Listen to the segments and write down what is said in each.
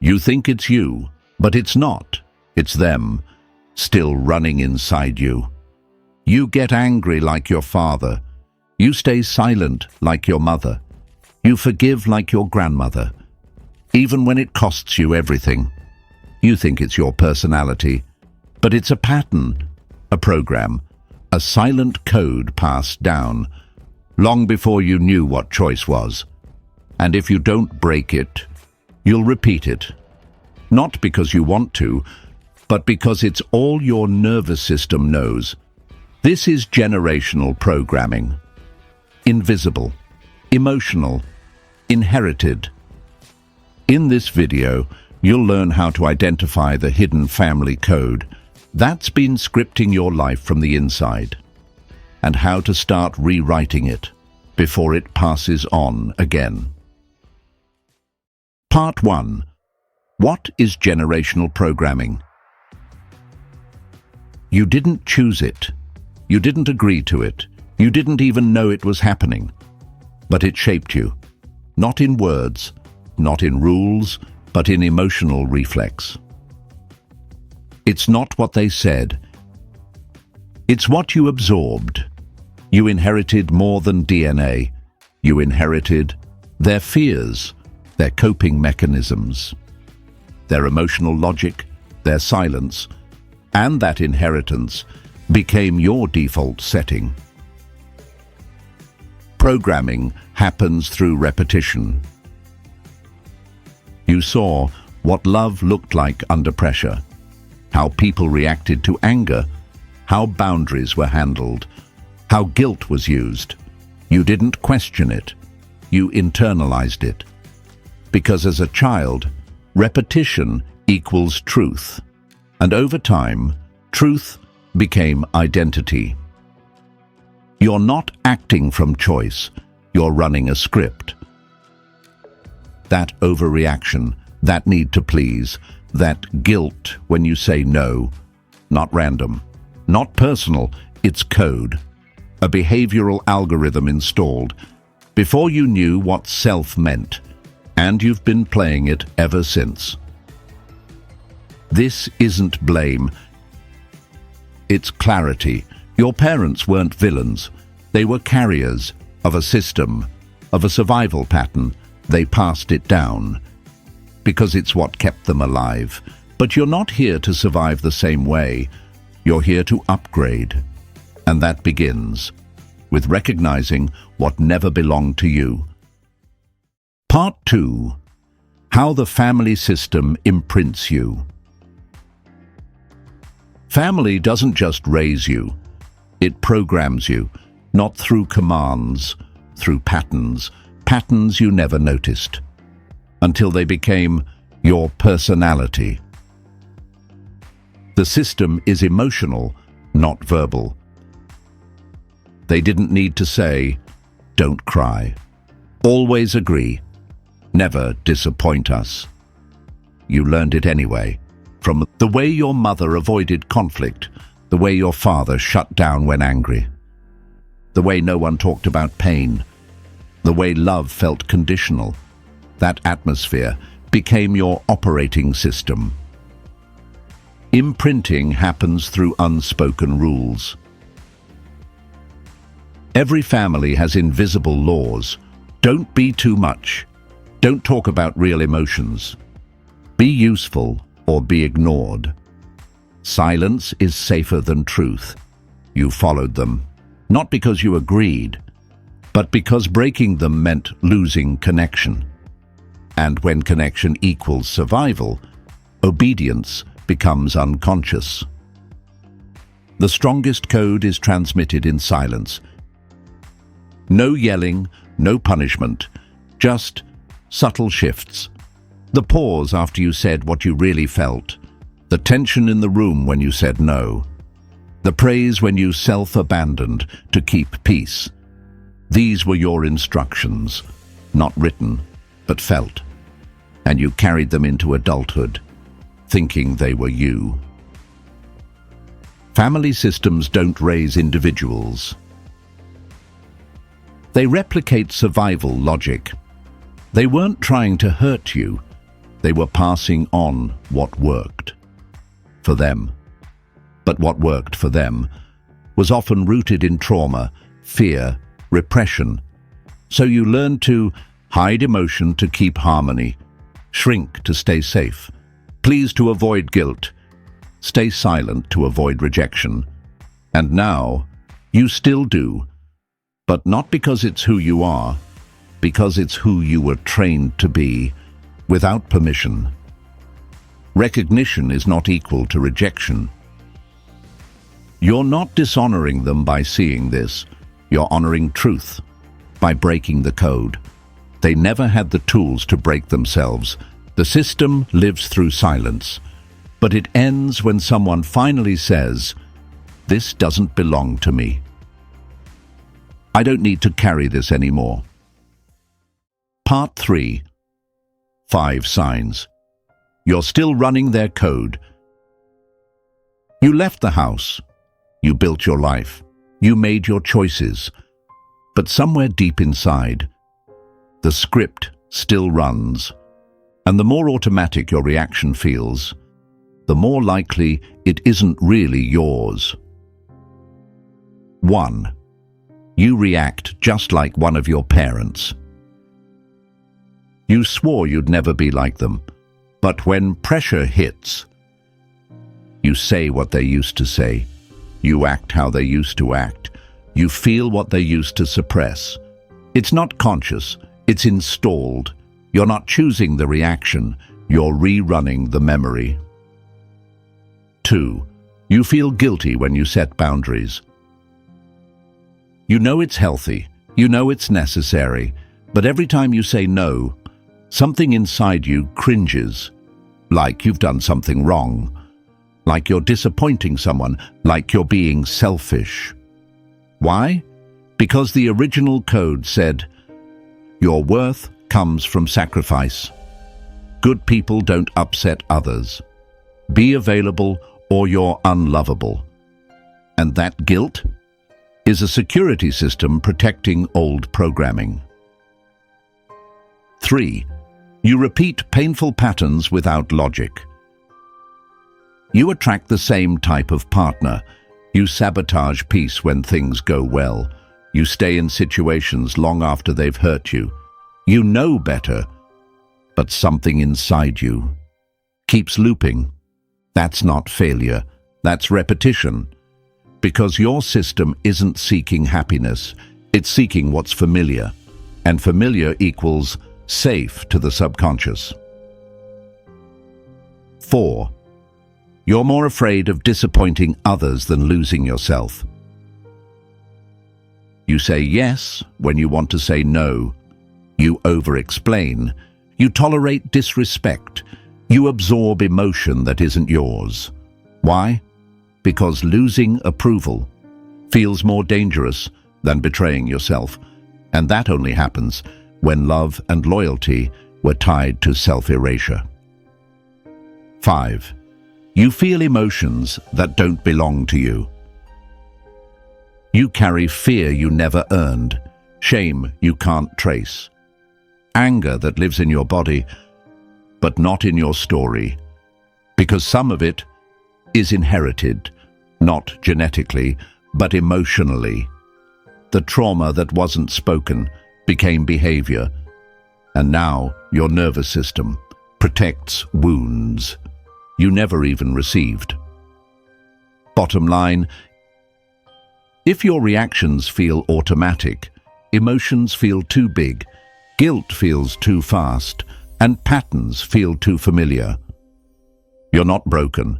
You think it's you, but it's not. It's them, still running inside you. You get angry like your father. You stay silent like your mother. You forgive like your grandmother, even when it costs you everything. You think it's your personality, but it's a pattern, a program, a silent code passed down, long before you knew what choice was. And if you don't break it, you'll repeat it. Not because you want to, but because it's all your nervous system knows. This is generational programming. Invisible, emotional, inherited. In this video, you'll learn how to identify the hidden family code that's been scripting your life from the inside, and how to start rewriting it before it passes on again. Part 1. What is generational programming? You didn't choose it. You didn't agree to it. You didn't even know it was happening. But it shaped you. Not in words, not in rules, but in emotional reflex. It's not what they said. It's what you absorbed. You inherited more than DNA. You inherited their fears, their coping mechanisms, their emotional logic, their silence, and that inheritance became your default setting. Programming happens through repetition. You saw what love looked like under pressure, how people reacted to anger, how boundaries were handled, how guilt was used. You didn't question it. You internalized it. Because as a child, repetition equals truth. And over time, truth became identity. You're not acting from choice. You're running a script. That overreaction, that need to please, that guilt when you say no, not random, not personal, it's code. A behavioral algorithm installed before you knew what self meant, and you've been playing it ever since. This isn't blame. It's clarity. Your parents weren't villains. They were carriers of a system, of a survival pattern. They passed it down because it's what kept them alive. But you're not here to survive the same way. You're here to upgrade. And that begins with recognizing what never belonged to you. Part 2. How the family system imprints you. Family doesn't just raise you. It programs you, not through commands, through patterns you never noticed, until they became your personality. The system is emotional, not verbal. They didn't need to say, "Don't cry. Always agree. Never disappoint us." You learned it anyway, from the way your mother avoided conflict, the way your father shut down when angry, the way no one talked about pain, the way love felt conditional. That atmosphere became your operating system. Imprinting happens through unspoken rules. Every family has invisible laws. Don't be too much. Don't talk about real emotions. Be useful or be ignored. Silence is safer than truth. You followed them, not because you agreed, but because breaking them meant losing connection. And when connection equals survival, obedience becomes unconscious. The strongest code is transmitted in silence. No yelling, no punishment, just subtle shifts. The pause after you said what you really felt. The tension in the room when you said no. The praise when you self-abandoned to keep peace. These were your instructions, not written, but felt. And you carried them into adulthood, thinking they were you. Family systems don't raise individuals. They replicate survival logic. They weren't trying to hurt you. They were passing on what worked for them. But what worked for them was often rooted in trauma, fear, repression. So you learn to hide emotion to keep harmony, shrink to stay safe, please to avoid guilt, stay silent to avoid rejection. And now, you still do, but not because it's who you are, because it's who you were trained to be, without permission. Recognition is not equal to rejection. You're not dishonoring them by seeing this. You're honoring truth by breaking the code. They never had the tools to break themselves. The system lives through silence, but it ends when someone finally says, "This doesn't belong to me. I don't need to carry this anymore." Part 3. 5 signs. You're still running their code. You left the house. You built your life. You made your choices. But somewhere deep inside, the script still runs. And the more automatic your reaction feels, the more likely it isn't really yours. 1. You react just like one of your parents. You swore you'd never be like them, but when pressure hits, you say what they used to say. You act how they used to act. You feel what they used to suppress. It's not conscious, it's installed. You're not choosing the reaction, you're rerunning the memory. 2. You feel guilty when you set boundaries. You know it's healthy, you know it's necessary, but every time you say no, something inside you cringes, like you've done something wrong, like you're disappointing someone, like you're being selfish. Why? Because the original code said, your worth comes from sacrifice. Good people don't upset others. Be available or you're unlovable. And that guilt is a security system protecting old programming. 3. You repeat painful patterns without logic. You attract the same type of partner. You sabotage peace when things go well. You stay in situations long after they've hurt you. You know better, but something inside you keeps looping. That's not failure, that's repetition. Because your system isn't seeking happiness, it's seeking what's familiar. And familiar equals safe to the subconscious. 4. You're more afraid of disappointing others than losing yourself. You say yes when you want to say no. You over-explain. You tolerate disrespect. You absorb emotion that isn't yours. Why? Because losing approval feels more dangerous than betraying yourself. And that only happens when love and loyalty were tied to self-erasure. 5. You feel emotions that don't belong to you. You carry fear you never earned, shame you can't trace, anger that lives in your body, but not in your story, because some of it is inherited, not genetically, but emotionally. The trauma that wasn't spoken became behavior, and now your nervous system protects wounds you never even received. Bottom line, if your reactions feel automatic, emotions feel too big, guilt feels too fast, and patterns feel too familiar, you're not broken.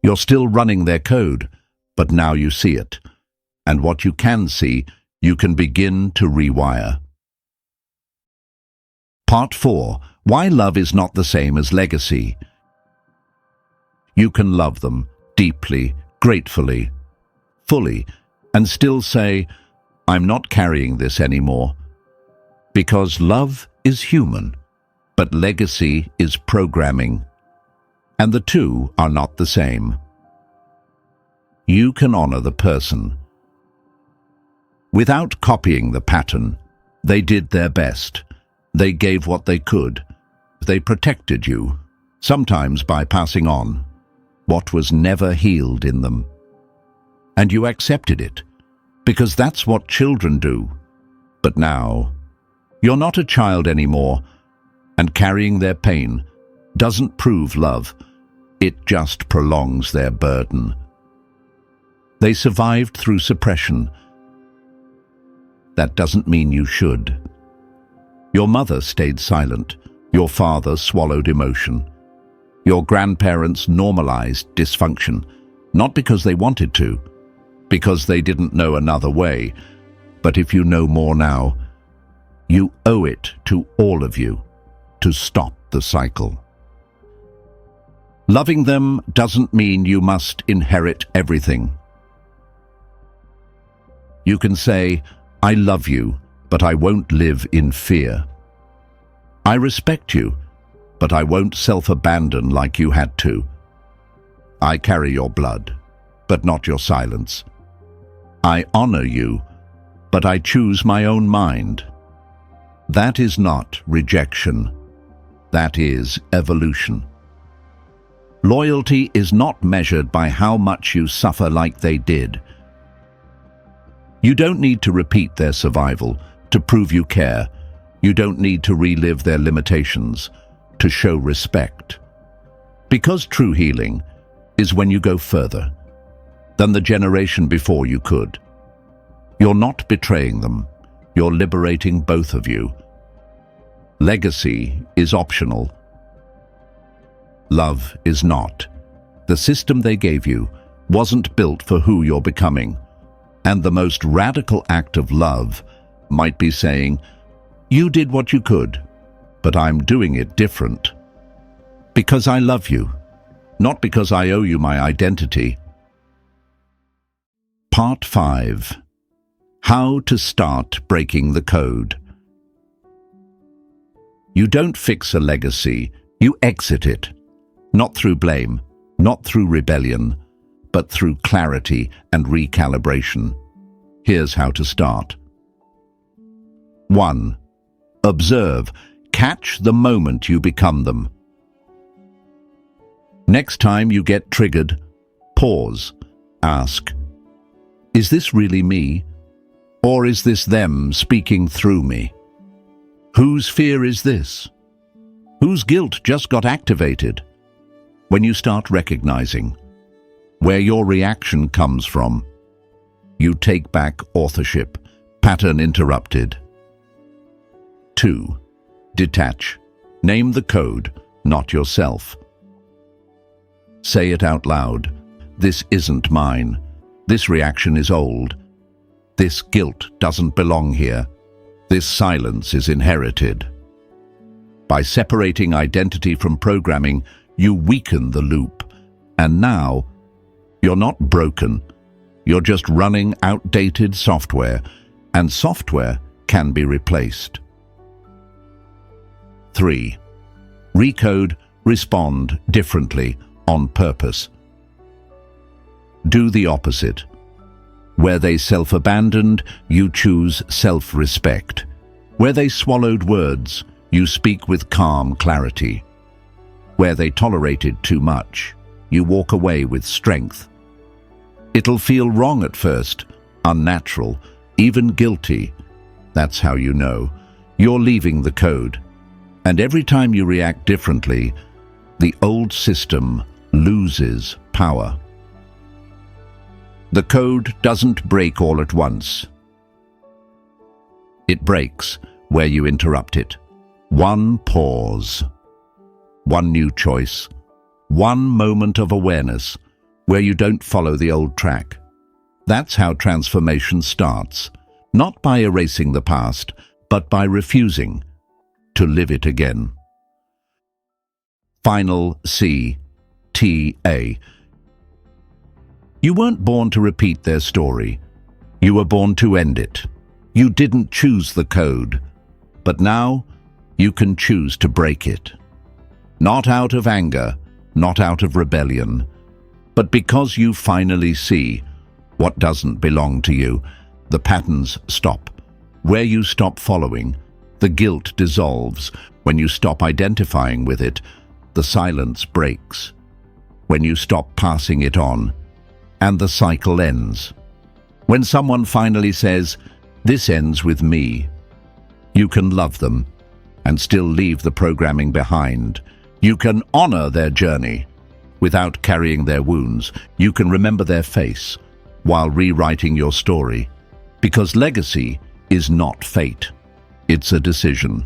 You're still running their code, but now you see it. And what you can see, you can begin to rewire. Part 4. Why love is not the same as legacy. You can love them deeply, gratefully, fully, and still say, I'm not carrying this anymore. Because love is human, but legacy is programming. And the two are not the same. You can honor the person. Without copying the pattern, they did their best. They gave what they could. They protected you, sometimes by passing on what was never healed in them. And you accepted it, because that's what children do. But now, you're not a child anymore, and carrying their pain doesn't prove love, it just prolongs their burden. They survived through suppression. That doesn't mean you should. Your mother stayed silent. Your father swallowed emotion. Your grandparents normalized dysfunction, not because they wanted to, because they didn't know another way. But if you know more now, you owe it to all of you to stop the cycle. Loving them doesn't mean you must inherit everything. You can say, I love you, but I won't live in fear. I respect you, but I won't self-abandon like you had to. I carry your blood, but not your silence. I honor you, but I choose my own mind. That is not rejection. That is evolution. Loyalty is not measured by how much you suffer like they did. You don't need to repeat their survival to prove you care. You don't need to relive their limitations to show respect. Because true healing is when you go further than the generation before you could. You're not betraying them. You're liberating both of you. Legacy is optional. Love is not. The system they gave you wasn't built for who you're becoming. And the most radical act of love might be saying, you did what you could, but I'm doing it different. Because I love you, not because I owe you my identity. Part 5. How to start breaking the code. You don't fix a legacy, you exit it. Not through blame, not through rebellion, but through clarity and recalibration. Here's how to start. 1. Observe. Catch the moment you become them. Next time you get triggered, pause. Ask, is this really me? Or is this them speaking through me? Whose fear is this? Whose guilt just got activated? When you start recognizing where your reaction comes from, you take back authorship. Pattern interrupted. 2. Detach. Name the code, not yourself. Say it out loud. This isn't mine. This reaction is old. This guilt doesn't belong here. This silence is inherited. By separating identity from programming, you weaken the loop. And now, you're not broken. You're just running outdated software, and software can be replaced. 3. Recode, respond differently, on purpose. Do the opposite. Where they self-abandoned, you choose self-respect. Where they swallowed words, you speak with calm clarity. Where they tolerated too much, you walk away with strength. It'll feel wrong at first, unnatural, even guilty. That's how you know you're leaving the code. And every time you react differently, the old system loses power. The code doesn't break all at once. It breaks where you interrupt it. One pause, one new choice, one moment of awareness where you don't follow the old track. That's how transformation starts, not by erasing the past, but by refusing to live it again. Final CTA. You weren't born to repeat their story. You were born to end it. You didn't choose the code, but now you can choose to break it. Not out of anger, not out of rebellion, but because you finally see what doesn't belong to you. The patterns stop. Where you stop following, The guilt dissolves. When you stop identifying with it, the silence breaks. When you stop passing it on, and the cycle ends. When someone finally says, "This ends with me," you can love them and still leave the programming behind. You can honor their journey without carrying their wounds. You can remember their face while rewriting your story. Because legacy is not fate. It's a decision.